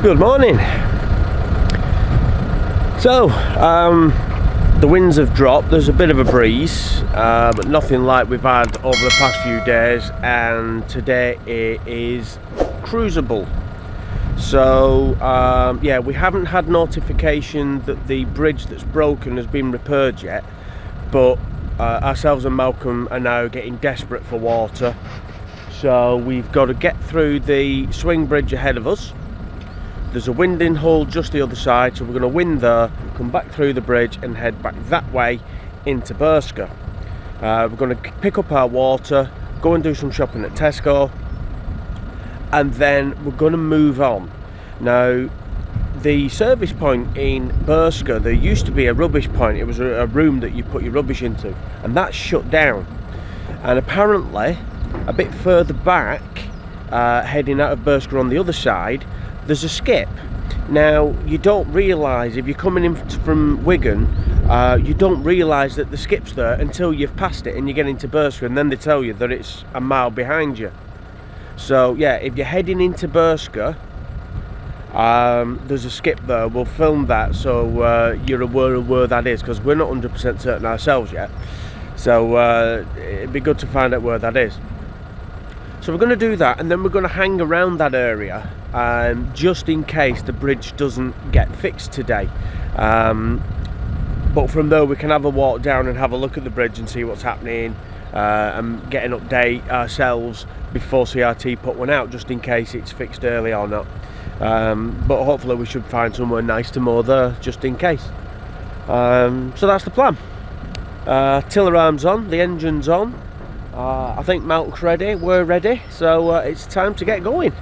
Good morning. So, the winds have dropped, there's a bit of a breeze, but nothing like we've had over the past few days, and today it is cruisable. So, yeah, we haven't had notification that the bridge that's broken has been repaired yet, but ourselves and Malcolm are now getting desperate for water. So we've got to get through the swing bridge ahead of us. There's a winding hole just the other side, so we're going to wind there, come back through the bridge and head back that way into Burscough. We're going to pick up our water, go and do some shopping at Tesco, and then we're going to move on. Now, the service point in Burscough, there used to be a rubbish point. It was a room that you put your rubbish into, and that's shut down. And apparently, a bit further back, heading out of Burscough on the other side, there's a skip. Now, you don't realise, if you're coming in from Wigan, you don't realise that the skip's there until you've passed it and you get into Burscough, and then they tell you that it's a mile behind you. So yeah, if you're heading into Burscough, there's a skip there. We'll film that so you're aware of where that is, because we're not 100% certain ourselves yet. So it'd be good to find out where that is. So we're going to do that, and then we're going to hang around that area just in case the bridge doesn't get fixed today. But from there we can have a walk down and have a look at the bridge and see what's happening, and get an update ourselves before CRT put one out, just in case it's fixed early or not. But hopefully we should find somewhere nice to moor there, just in case. So that's the plan. Tiller arms on, the engine's on. I think Malk's ready, we're ready, so it's time to get going.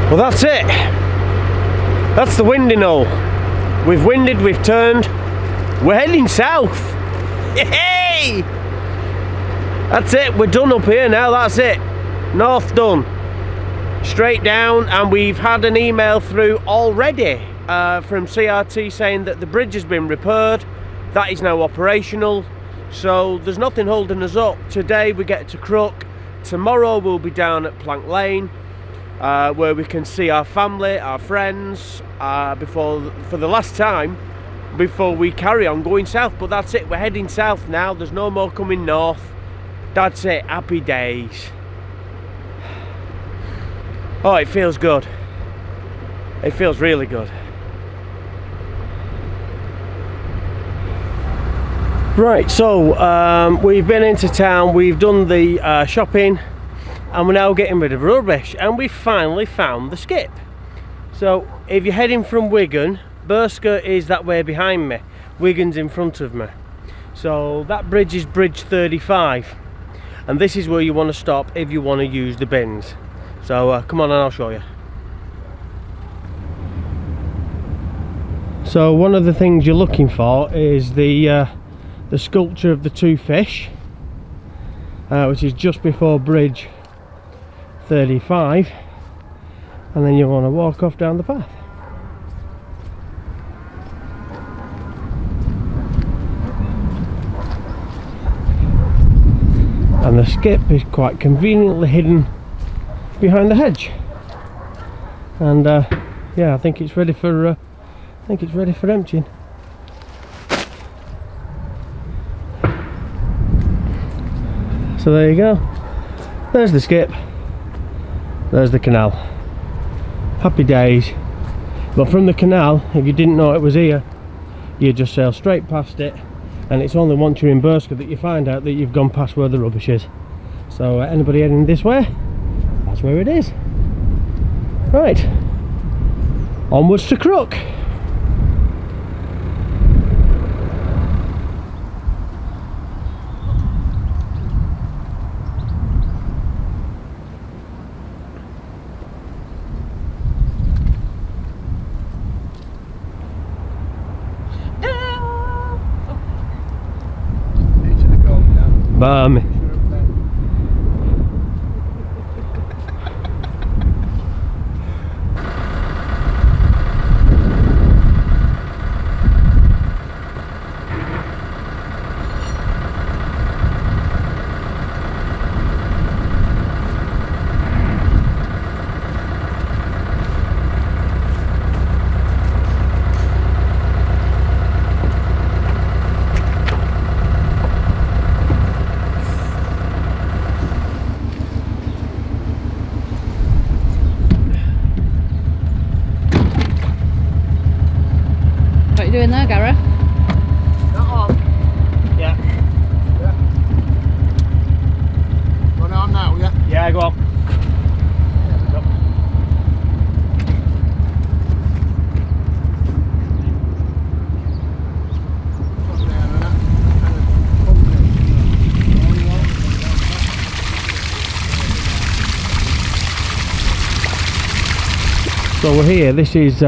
Well, that's it. That's the winding hole. We've winded, we've turned, we're heading south. Hey! That's it, we're done up here now, that's it. North done. Straight down, and we've had an email through already from CRT saying that the bridge has been repaired. That is now operational. So there's nothing holding us up. Today we get to Crook. Tomorrow we'll be down at Plank Lane, where we can see our family, our friends, for the last time before we carry on going south. But that's it, we're heading south now. There's no more coming north. That's it, happy days. Oh, it feels good. It feels really good. Right, so we've been into town, we've done the shopping, and we're now getting rid of rubbish, and we finally found the skip. So if you're heading from Wigan, Burscough is that way behind me, Wigan's in front of me. So that bridge is bridge 35. And this is where you want to stop if you want to use the bins. So come on and I'll show you. So one of the things you're looking for is the sculpture of the two fish, which is just before bridge 35, and then you want to walk off down the path. And the skip is quite conveniently hidden behind the hedge, and yeah, I think it's ready for emptying. So there you go. There's the skip. There's the canal. Happy days. But from the canal, if you didn't know it was here, you just sail straight past it. And it's only once you're in Burscough that you find out that you've gone past where the rubbish is. So anybody heading this way, that's where it is. Right, onwards to Crook. Bum. you doing there, Gareth? That on? Yeah. Yeah. Run on now, yeah? Yeah, go on. There we go. So we're here, this is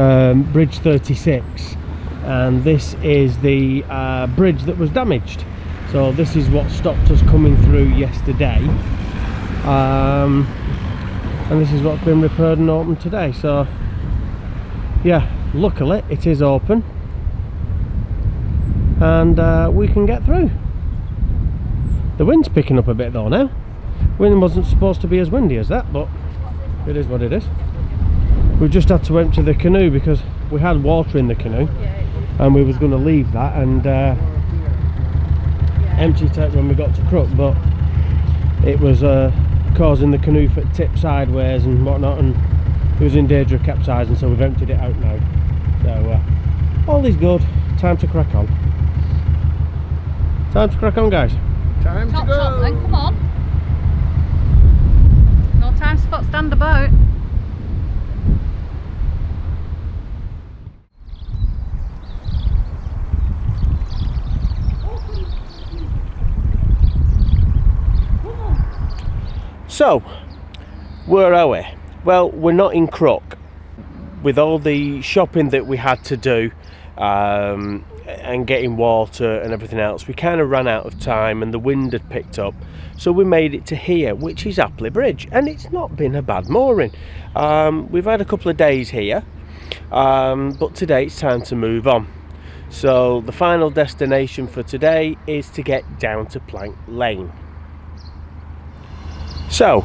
bridge 36, and this is the bridge that was damaged. So this is what stopped us coming through yesterday, and this is what's been repaired and opened today. So yeah, luckily it is open and we can get through. The wind's picking up a bit though now. Wind wasn't supposed to be as windy as that, but it is what it is. We just had to empty the canoe because we had water in the canoe, and we was going to leave that and empty it when we got to Crook, but it was causing the canoe to tip sideways and whatnot, and it was in danger of capsizing, so we've emptied it out now. So all is good. Time to crack on. Time to crack on, guys. Time to go. Top then, come on. No time to foot stand the boat. So, where are we? Well, we're not in Crook. With all the shopping that we had to do and getting water and everything else, we kind of ran out of time and the wind had picked up. So we made it to here, which is Apley Bridge, and it's not been a bad mooring. We've had a couple of days here, but today it's time to move on. So the final destination for today is to get down to Plank Lane. So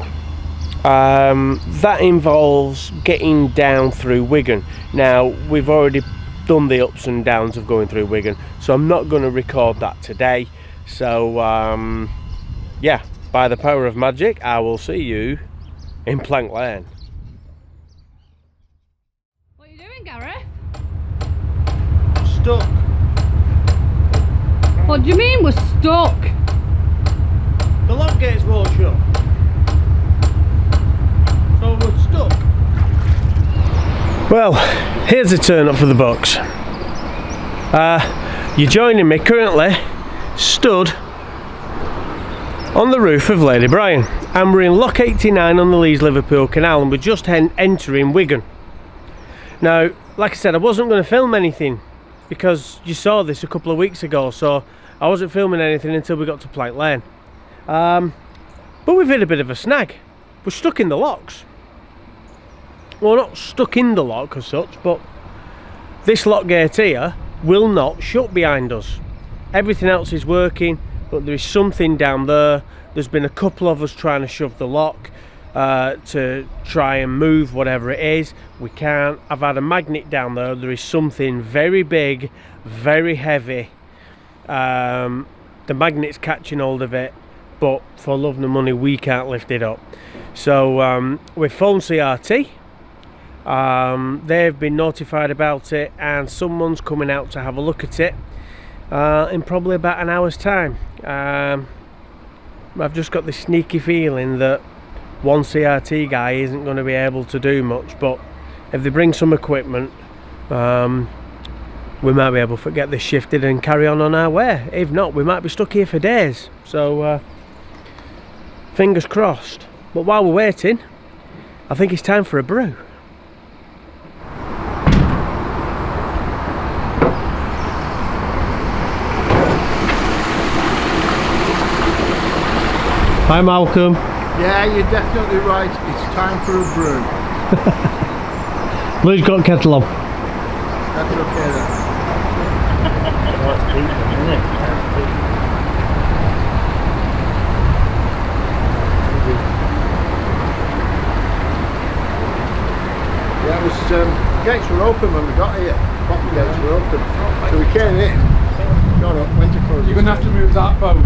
that involves getting down through Wigan. Now we've already done the ups and downs of going through Wigan, so I'm not going to record that today. So yeah, by the power of magic, I will see you in Plank Lane. What are you doing, Gareth? Stuck. What do you mean we're stuck? The lock gates won't shut. So we're stuck. Well, here's a turn up for the books. You're joining me currently stood on the roof of Lady Bryan, and we're in Lock 89 on the Leeds-Liverpool Canal, and we're just entering Wigan. Now, like I said, I wasn't going to film anything because you saw this a couple of weeks ago, so I wasn't filming anything until we got to Plank Lane. But we've hit a bit of a snag. We're stuck in the locks. Well, not stuck in the lock as such, but this lock gate here will not shut behind us. Everything else is working, but there is something down there. There's been a couple of us trying to shove the lock to try and move whatever it is. We can't. I've had a magnet down there. There is something very big, very heavy. The magnet's catching hold of it, but for love nor money we can't lift it up. So we've phoned CRT. They've been notified about it, and someone's coming out to have a look at it in probably about an hour's time. I've just got this sneaky feeling that one CRT guy isn't going to be able to do much, but if they bring some equipment, we might be able to get this shifted and carry on our way. If not, we might be stuck here for days. So fingers crossed. But while we're waiting, I think it's time for a brew. Hi Malcolm. Yeah, you're definitely right. It's time for a brew. Blue's got kettle on. That's okay then. Oh, it's peaking, isn't it? Yeah, it was, gates were open when we got here. Bottom gates were open. So we came in. No, went to close. You're going to have to move that boat.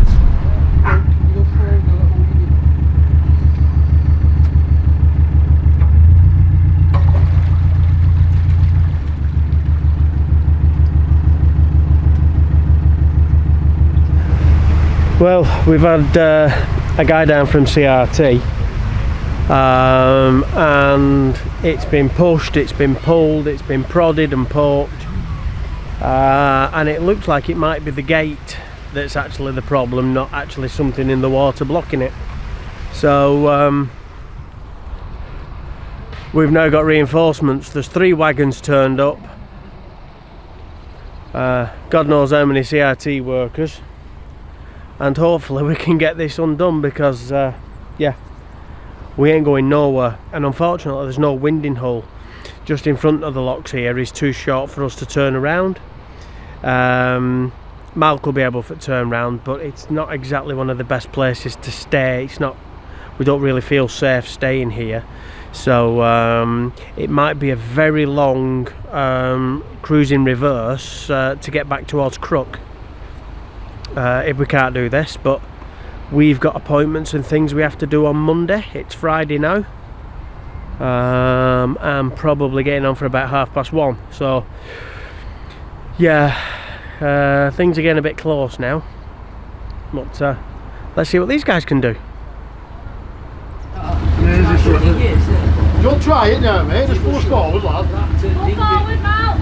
Well, we've had a guy down from CRT, and it's been pushed, it's been pulled, it's been prodded and poked, and it looks like it might be the gate that's actually the problem, not actually something in the water blocking it. So we've now got reinforcements. There's 3 wagons turned up, God knows how many CRT workers, and hopefully we can get this undone, because yeah, we ain't going nowhere. And unfortunately there's no winding hole. Just in front of the locks here is too short for us to turn around. Malk will be able to turn around, but it's not exactly one of the best places to stay. It's not, we don't really feel safe staying here. So it might be a very long cruise in reverse to get back towards Crook, if we can't do this. But we've got appointments and things we have to do on Monday. It's Friday now. I'm probably getting on for about 1:30. So yeah, things are getting a bit close now. But let's see what these guys can do. Don't try it now, mate. Just pull us forward, lad. Pull forward, Mal.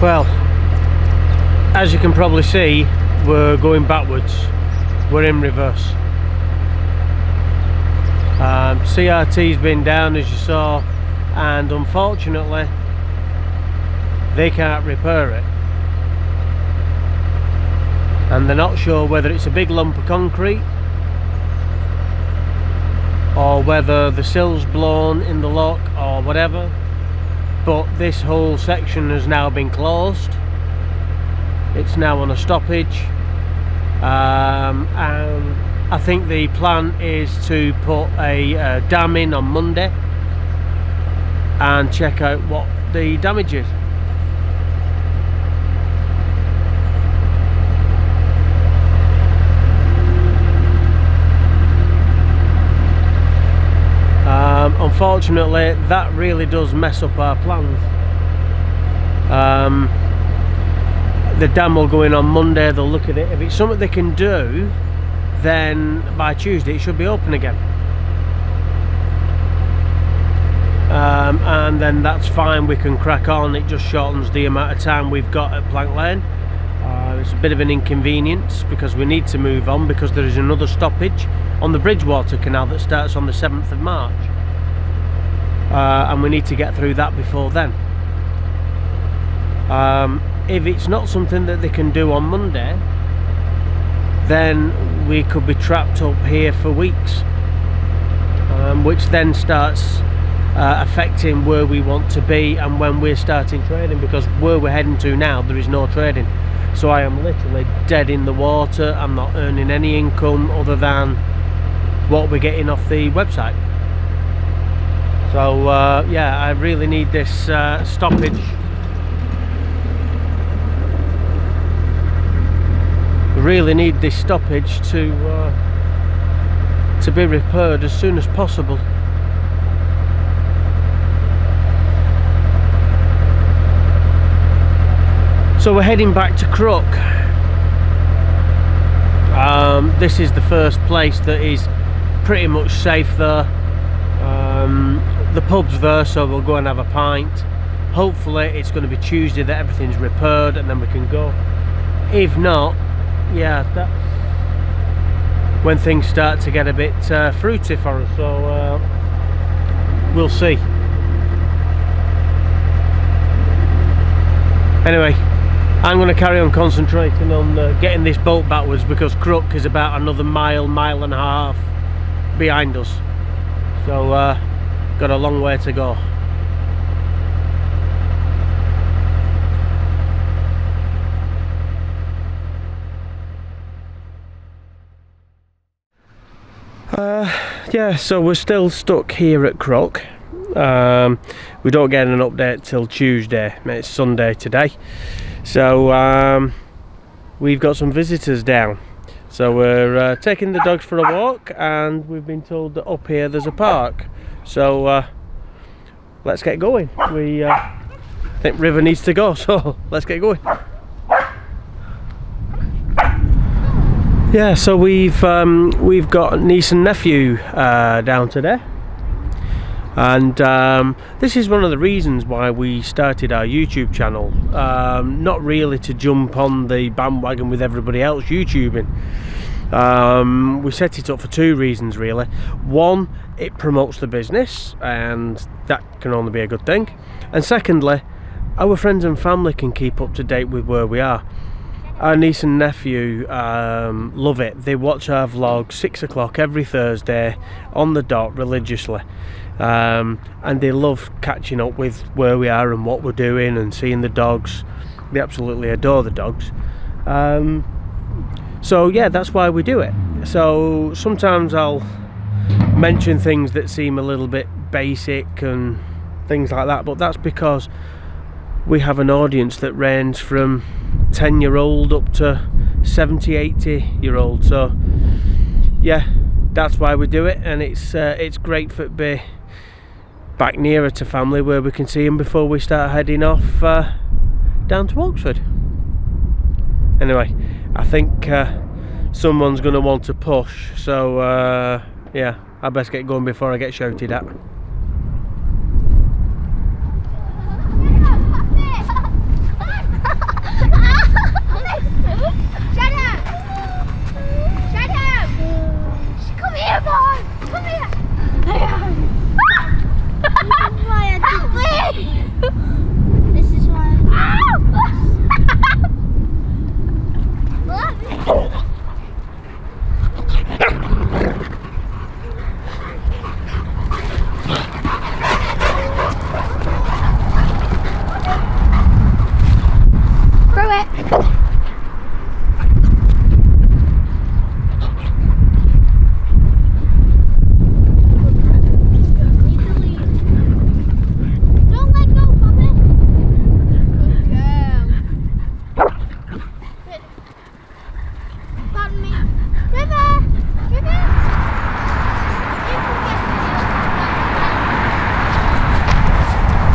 Well, as you can probably see, we're going backwards. We're in reverse. CRT's been down, as you saw, and unfortunately they can't repair it, and they're not sure whether it's a big lump of concrete or whether the sill's blown in the lock or whatever. But this whole section has now been closed. It's now on a stoppage, and I think the plan is to put a dam in on Monday and check out what the damage is. Unfortunately, that really does mess up our plans. The dam will go in on Monday, they'll look at it. If it's something they can do, then by Tuesday it should be open again. And then that's fine, we can crack on. It just shortens the amount of time we've got at Plank Lane. It's a bit of an inconvenience because we need to move on, because there is another stoppage on the Bridgewater Canal that starts on the 7th of March. And we need to get through that before then. If it's not something that they can do on Monday, then we could be trapped up here for weeks, which then starts affecting where we want to be and when we're starting trading, because where we're heading to now there is no trading. So I am literally dead in the water. I'm not earning any income other than what we're getting off the website. So yeah, I really need this stoppage. Really need this stoppage to be repaired as soon as possible. So we're heading back to Crook. This is the first place that is pretty much safe there. The pub's there, so we'll go and have a pint. Hopefully it's going to be Tuesday that everything's repaired and then we can go. If not, yeah, that's when things start to get a bit fruity for us, so we'll see. Anyway, I'm going to carry on concentrating on getting this boat backwards, because Crook is about another mile, mile and a half behind us. So got a long way to go. Yeah, so we're still stuck here at Crook. We don't get an update till Tuesday. It's Sunday today, so we've got some visitors down. So we're taking the dogs for a walk, and we've been told that up here there's a park. So let's get going. We think River needs to go, so let's get going. Yeah, so we've got niece and nephew down today, and this is one of the reasons why we started our YouTube channel. Not really to jump on the bandwagon with everybody else YouTubing. We set it up for two reasons really. One, it promotes the business, and that can only be a good thing. And secondly, our friends and family can keep up to date with where we are. Our niece and nephew love it. They watch our vlog 6 o'clock every Thursday on the dot religiously, and they love catching up with where we are and what we're doing and seeing the dogs. They absolutely adore the dogs. So yeah, that's why we do it. So sometimes I'll mention things that seem a little bit basic and things like that, but that's because we have an audience that ranges from 10-year-old up to 70-80-year-old. So yeah, that's why we do it, and it's great for it to be back nearer to family where we can see them before we start heading off down to Oxford. Anyway, I think someone's going to want to push, so yeah, I best get going before I get shouted at.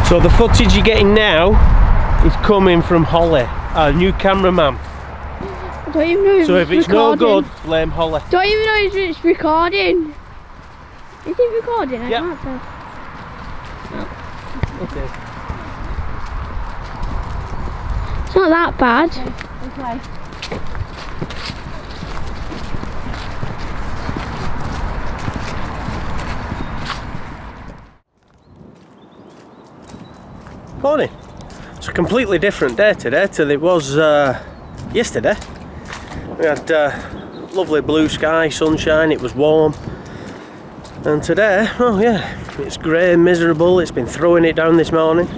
So the footage you're getting now is coming from Holly, our new cameraman. I don't even know if so if it's recording. no good, blame Holly. Don't even know if it's recording. Is it recording? I Yep. can't tell. No. Okay. It's not that bad. Okay. Morning. It's a completely different day today to it was yesterday. We had lovely blue sky, sunshine, it was warm. And today, oh yeah, it's grey and miserable. It's been throwing it down this morning.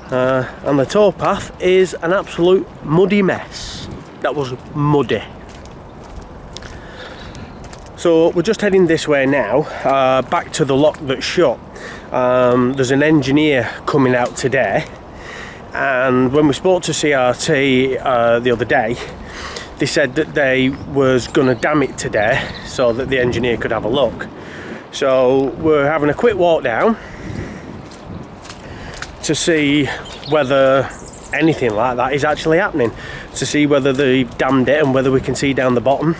And the towpath is an absolute muddy mess. That was muddy. So we're just heading this way now, back to the lock that's shut. There's an engineer coming out today, and when we spoke to CRT the other day, they said that they was going to dam it today so that the engineer could have a look. So we're having a quick walk down to see whether anything like that is actually happening, to see whether they've dammed it and whether we can see down the bottom,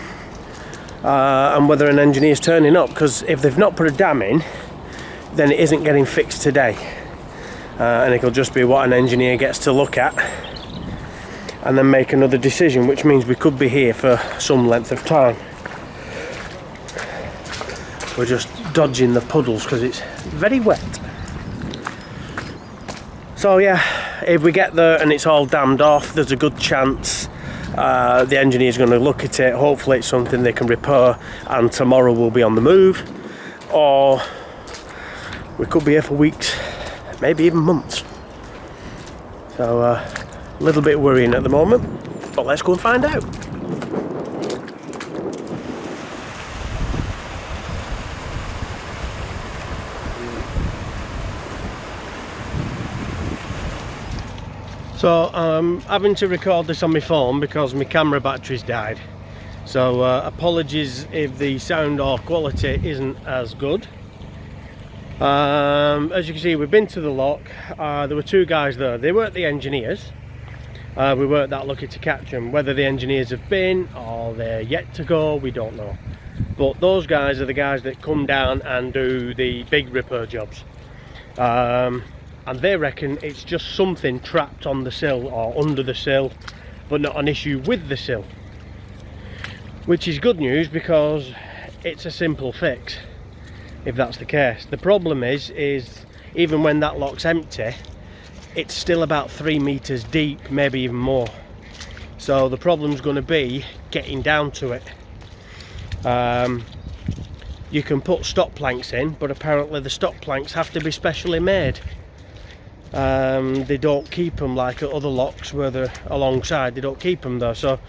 and whether an engineer's turning up, because if they've not put a dam in, then it isn't getting fixed today, and it'll just be what an engineer gets to look at and then make another decision, which means we could be here for some length of time. We're just dodging the puddles because it's very wet. So yeah, if we get there and it's all dammed off, there's a good chance The engineer's going to look at it, hopefully it's something they can repair, and tomorrow we'll be on the move. Or we could be here for weeks, maybe even months. So a little bit worrying at the moment, but let's go and find out. So I'm having to record this on my phone because my camera battery's died. So apologies if the sound or quality isn't as good. As you can see, we've been to the lock. There were two guys there. They weren't the engineers. We weren't that lucky to catch them. Whether the engineers have been or they're yet to go, we don't know. But those guys are the guys that come down and do the big repair jobs. And they reckon it's just something trapped on the sill or under the sill, but not an issue with the sill. Which is good news because it's a simple fix, if that's the case. The problem is even when that lock's empty, it's still about 3 meters deep, maybe even more. So the problem's going to be getting down to it. You can put stop planks in, but apparently the stop planks have to be specially made. They don't keep them like at other locks where they're alongside. They don't keep them there, so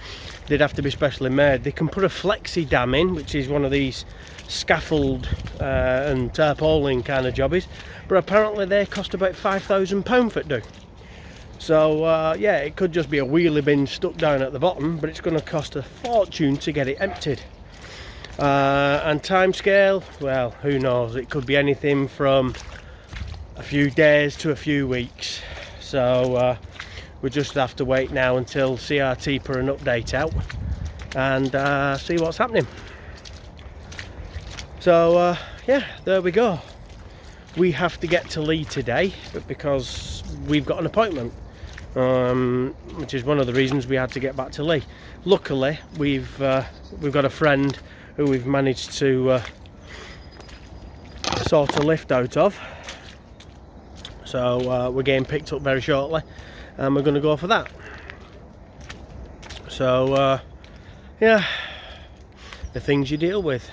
they'd have to be specially made. They can put a flexi dam in, which is one of these scaffold and tarpaulin kind of jobbies, but apparently they cost about £5,000 for it do. So yeah, it could just be a wheelie bin stuck down at the bottom, but it's going to cost a fortune to get it emptied. And time scale, well, who knows, it could be anything from a few days to a few weeks. So we just have to wait now until CRT put an update out and see what's happening. So yeah, there we go. We have to get to Lee today because we've got an appointment, which is one of the reasons we had to get back to Lee. Luckily we've got a friend who we've managed to sort a lift out of. So we're getting picked up very shortly and we're going to go for that. So yeah, the things you deal with.